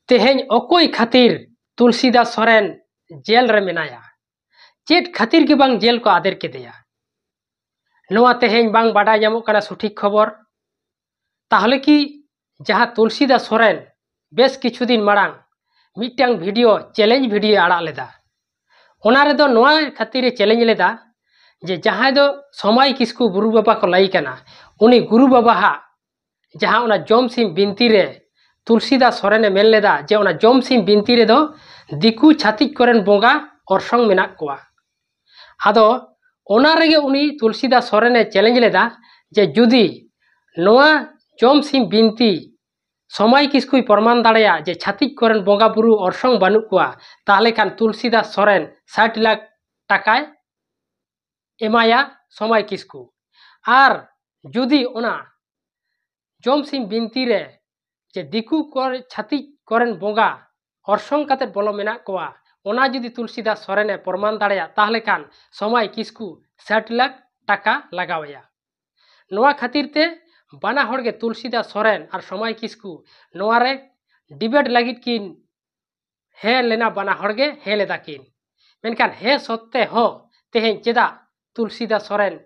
तेहें अकोई खातिर तुलसीदास सोरेन जेल रे मेनाया चेट खातिर के बांग जेल को आदेर के दिया नोआ तेहें बांग बाडा जामो कना सठिक खबर ताहले कि जहाँ तुलसीदास सोरेन बेस किछु दिन मारांग मिट्टांग वीडियो चैलेंज वीडियो आड़ा लेदा ओना रेदो नोआ खातिर चैलेंज लेदा जे जहाँ दो समय किसकु गुरु बाबा को लाई कना उनी गुरु बाबा हा जहाँ उना जमसिम बिनती रे तुलसीदास सोरेने मेन लेदा जे उना जमसिम बिनती रे दो दिकु छातिक कोरेन बोंगा अरसंग मेना कोआ आदो ओना रेगे उनी तुलसीदास सोरेने चैलेंज लेदा जे जुदी नोआ जमसिम बिनती समय किसकुई प्रमाण दाड़ेया जे छातिक कोरेन बोंगा बुरु अरसंग बानु कोआ ताहले खान तुलसीदास सोरेन 60 लाख टाकाय एमाया समय किसकु आर जुदी ओना जमसिम बिनती रे जे दिकु कर छातिक कोरेन बोंगा अरसंग काते बोलो मेना कोआ ओना जुदी तुलसीदास सोरेने प्रमाण दाड़ेया ताहले खान समय किसकु 60 लाख टाका लगावया नोआ खातिर ते बाना हड़गे तुलसीदास सोरेन और समय किसकु नोआ रे डिबेट लगित किन हे लेना बाना हड़गे हे लेदा किन मेनखान हे सत्ते हो तेहें चेदा तुलसीदास सोरेन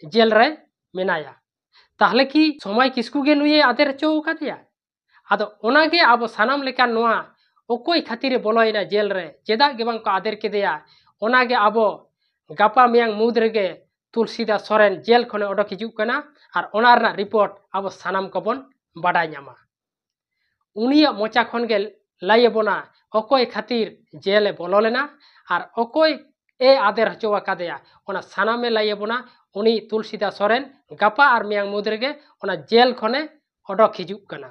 जेल रे मेनाया ताहले कि समय किसकु गे नुये आदेर चो कादिया आदो ओनागे आबो सानाम लेकान नोआ ओकोई खातिर बोलोयना जेल रे चेदा गे बांग को आदेर केदेया ओनागे आबो गापा मियांग मुद रेगे तुलसीदास सोरेन जेल खने ओडक हिजुग कना और ओना रना रिपोर्ट आबो सानाम कबन बाडाय ᱧᱟᱢᱟ उनिया मोचा खन गे लाइबोना ओकोई खातिर जेल बोलो लेना और ओकोई ए आदेर हचोवा कादेया ओना सानामे लाइबोना उनी तुलसीदास सोरेन गापा और मियांग मुद रेगे ओना जेल खने ओडक हिजुग कना।